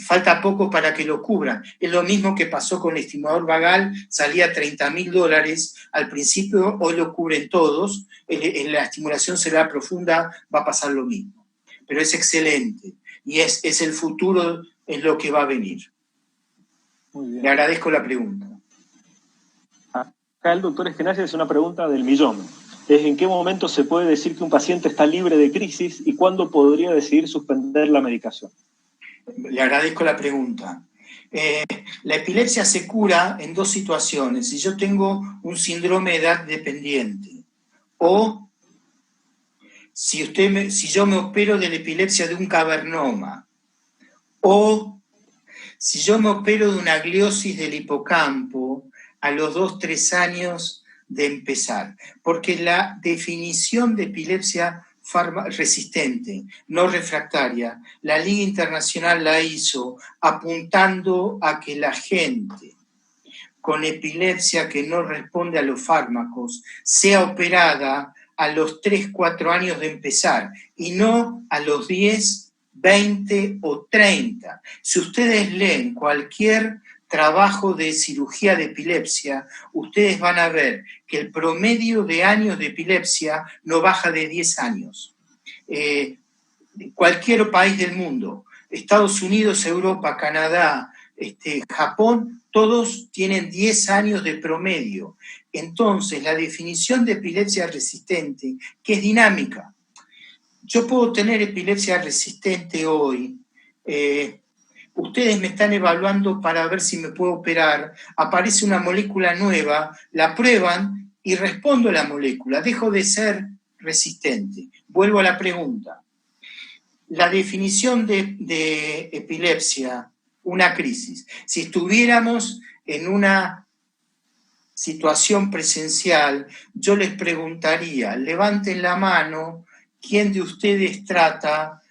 falta poco para que lo cubra. Es lo mismo que pasó con el estimulador vagal, salía $30.000 al principio, hoy lo cubren todos. En la estimulación cerebral profunda va a pasar lo mismo. Pero es excelente y es el futuro, es lo que va a venir. Muy bien. Le agradezco la pregunta. Acá el doctor Eskenazi hace una pregunta del millón. ¿En qué momento se puede decir que un paciente está libre de crisis y cuándo podría decidir suspender la medicación? Le agradezco la pregunta. La epilepsia se cura en dos situaciones. Si yo tengo un síndrome de edad dependiente o si yo me opero de la epilepsia de un cavernoma o si yo me opero de una gliosis del hipocampo a los 2-3 años de empezar, porque la definición de epilepsia resistente, no refractaria, la Liga Internacional la hizo apuntando a que la gente con epilepsia que no responde a los fármacos sea operada a los 3-4 años de empezar y no a los 10, 20 o 30. Si ustedes leen cualquier trabajo de cirugía de epilepsia, ustedes van a ver que el promedio de años de epilepsia no baja de 10 años. Cualquier país del mundo, Estados Unidos, Europa, Canadá, Japón, todos tienen 10 años de promedio. Entonces, la definición de epilepsia resistente, que es dinámica. Yo puedo tener epilepsia resistente hoy. Ustedes me están evaluando para ver si me puedo operar. Aparece una molécula nueva, la prueban y respondo a la molécula. Dejo de ser resistente. Vuelvo a la pregunta. La definición de epilepsia, una crisis. Si estuviéramos en una situación presencial, yo les preguntaría, levanten la mano, ¿quién de ustedes trata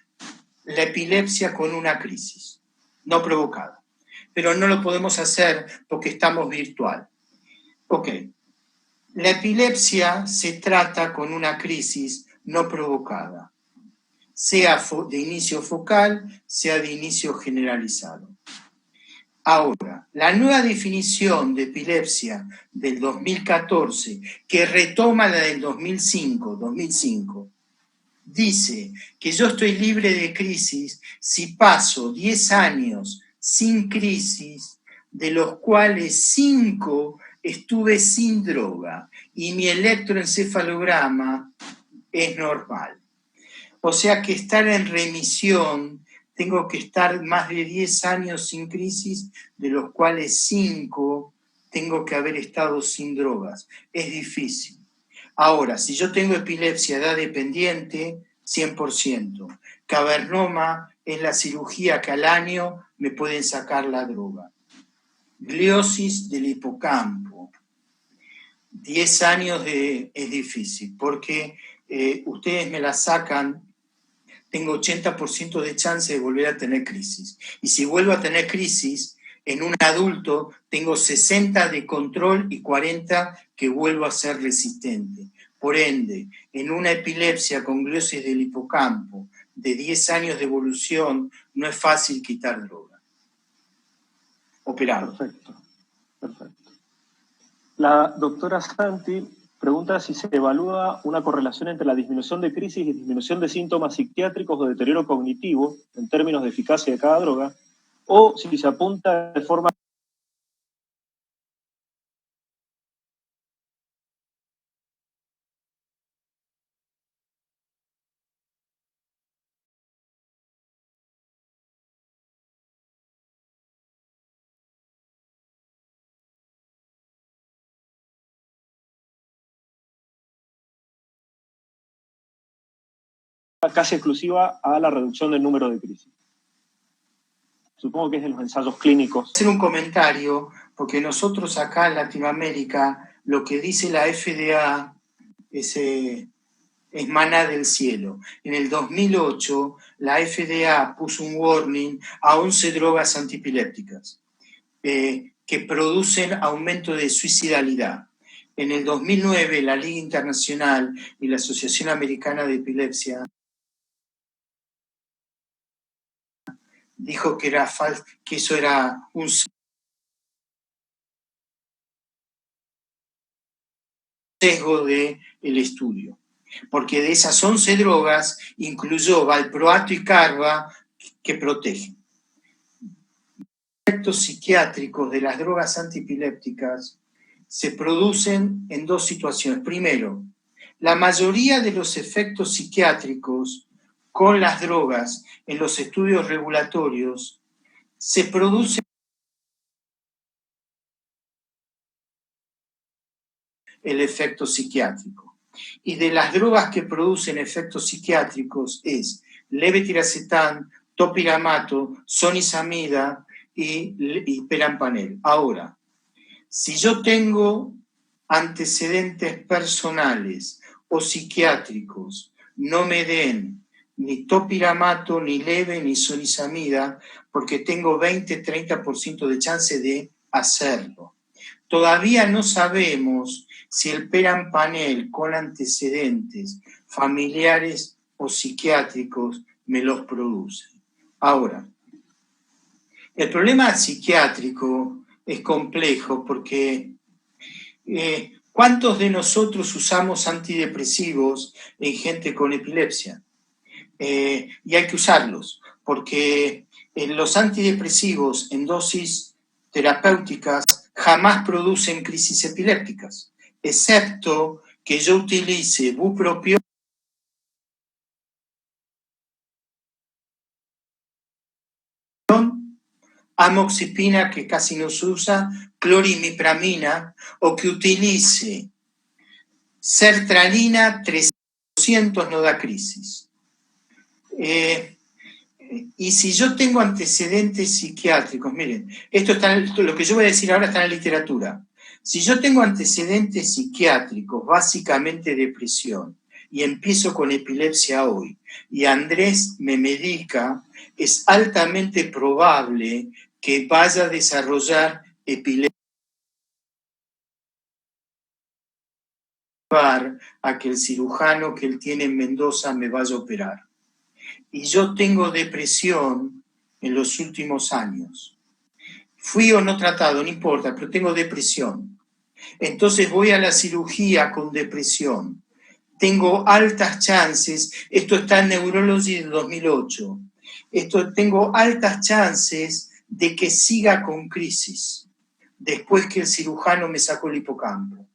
la epilepsia con una crisis no provocada? Pero no lo podemos hacer porque estamos virtual. Ok. La epilepsia se trata con una crisis no provocada, sea de inicio focal, sea de inicio generalizado. Ahora, la nueva definición de epilepsia del 2014, que retoma la del 2005, dice que yo estoy libre de crisis si paso 10 años sin crisis, de los cuales 5 estuve sin droga y mi electroencefalograma es normal. O sea que estar en remisión, tengo que estar más de 10 años sin crisis, de los cuales 5 tengo que haber estado sin drogas. Es difícil. Ahora, si yo tengo epilepsia edad dependiente, 100%. Cavernoma es la cirugía que al año me pueden sacar la droga. Gliosis del hipocampo. 10 años es difícil, porque ustedes me la sacan, tengo 80% de chance de volver a tener crisis. Y si vuelvo a tener crisis, en un adulto tengo 60 de control y 40 que vuelvo a ser resistente. Por ende, en una epilepsia con gliosis del hipocampo de 10 años de evolución, no es fácil quitar droga. Operado. Perfecto. La doctora Santi pregunta si se evalúa una correlación entre la disminución de crisis y disminución de síntomas psiquiátricos o deterioro cognitivo en términos de eficacia de cada droga, o si se apunta de forma casi exclusiva a la reducción del número de crisis. Supongo que es de los ensayos clínicos. Hacer un comentario, porque nosotros acá en Latinoamérica, lo que dice la FDA es maná del cielo. En el 2008, la FDA puso un warning a 11 drogas antipilépticas que producen aumento de suicidalidad. En el 2009, la Liga Internacional y la Asociación Americana de Epilepsia dijo que eso era un sesgo del estudio, porque de esas 11 drogas incluyó valproato y carba que protegen. Los efectos psiquiátricos de las drogas antiepilépticas se producen en dos situaciones. Primero, la mayoría de los efectos psiquiátricos con las drogas en los estudios regulatorios se producen el efecto psiquiátrico. Y de las drogas que producen efectos psiquiátricos es levetiracetam, topiramato, sonizamida y perampanel. Ahora, si yo tengo antecedentes personales o psiquiátricos, no me den ni topiramato, ni leve, ni sonizamida, porque tengo 20-30% de chance de hacerlo. Todavía no sabemos si el perampanel con antecedentes familiares o psiquiátricos me los produce. Ahora, el problema psiquiátrico es complejo porque ¿cuántos de nosotros usamos antidepresivos en gente con epilepsia? Y hay que usarlos, porque los antidepresivos en dosis terapéuticas jamás producen crisis epilépticas, excepto que yo utilice bupropión, amoxicilina, que casi no se usa, clorimipramina, o que utilice sertralina 300 no da crisis. Y si yo tengo antecedentes psiquiátricos, miren, lo que yo voy a decir ahora está en la literatura. Si yo tengo antecedentes psiquiátricos, básicamente depresión, y empiezo con epilepsia hoy, y Andrés me medica, es altamente probable que vaya a desarrollar epilepsia a que el cirujano que él tiene en Mendoza me vaya a operar. Y yo tengo depresión en los últimos años. Fui o no tratado, no importa, pero tengo depresión. Entonces voy a la cirugía con depresión. Tengo altas chances, esto está en Neurology del 2008, tengo altas chances de que siga con crisis después que el cirujano me sacó el hipocampo.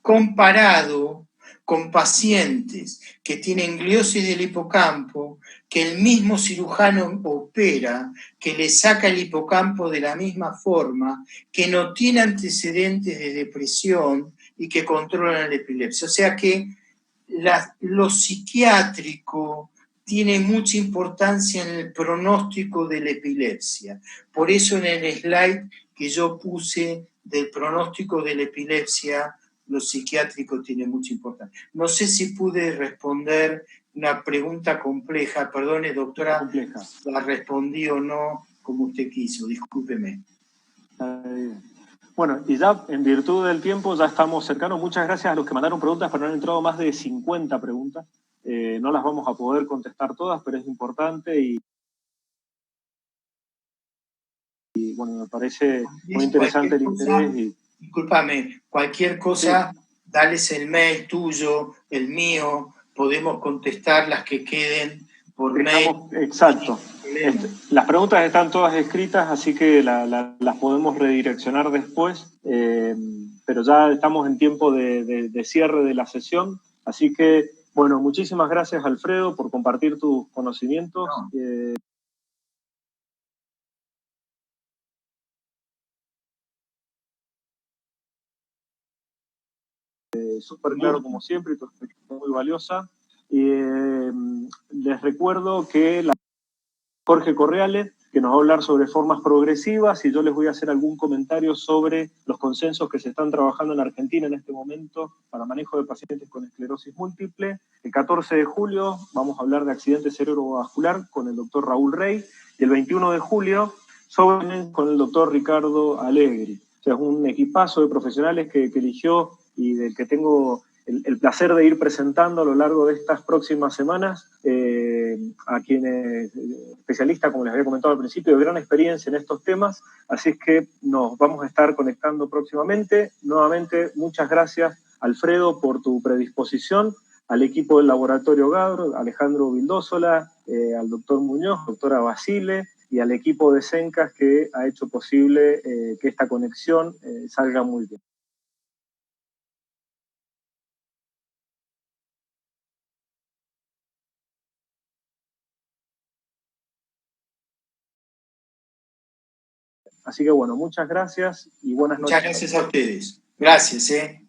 Comparado con pacientes que tienen gliosis del hipocampo, que el mismo cirujano opera, que le saca el hipocampo de la misma forma, que no tiene antecedentes de depresión y que controlan la epilepsia. O sea que lo psiquiátrico tiene mucha importancia en el pronóstico de la epilepsia. Por eso en el slide que yo puse del pronóstico de la epilepsia, lo psiquiátrico tiene mucha importancia. No sé si pude responder una pregunta compleja, perdone doctora, compleja. La respondí o no como usted quiso, discúlpeme. Bueno, y ya en virtud del tiempo ya estamos cercanos. Muchas gracias a los que mandaron preguntas, pero han entrado más de 50 preguntas. No las vamos a poder contestar todas, pero es importante y bueno, me parece muy interesante el interés. Discúlpame, cualquier cosa, sí. Dales el mail tuyo, el mío, podemos contestar las que queden por mail. Exacto. Las preguntas están todas escritas, así que las podemos redireccionar después, pero ya estamos en tiempo de cierre de la sesión, así que, bueno, muchísimas gracias, Alfredo, por compartir tus conocimientos. No. Súper claro como siempre, y tu experiencia muy valiosa. Les recuerdo que Jorge Correale, que nos va a hablar sobre formas progresivas, y yo les voy a hacer algún comentario sobre los consensos que se están trabajando en Argentina en este momento para manejo de pacientes con esclerosis múltiple. El 14 de julio vamos a hablar de accidente cerebrovascular con el doctor Raúl Rey, y el 21 de julio con el doctor Ricardo Allegri. O sea, es un equipazo de profesionales que eligió y del que tengo el placer de ir presentando a lo largo de estas próximas semanas a quienes, especialistas, como les había comentado al principio, de gran experiencia en estos temas, así es que nos vamos a estar conectando próximamente. Nuevamente, muchas gracias, Alfredo, por tu predisposición, al equipo del Laboratorio Gador, Alejandro Vildósola, al doctor Muñoz, doctora Basile, y al equipo de Sencas que ha hecho posible que esta conexión salga muy bien. Así que bueno, muchas gracias y buenas noches. Muchas gracias a ustedes. Gracias.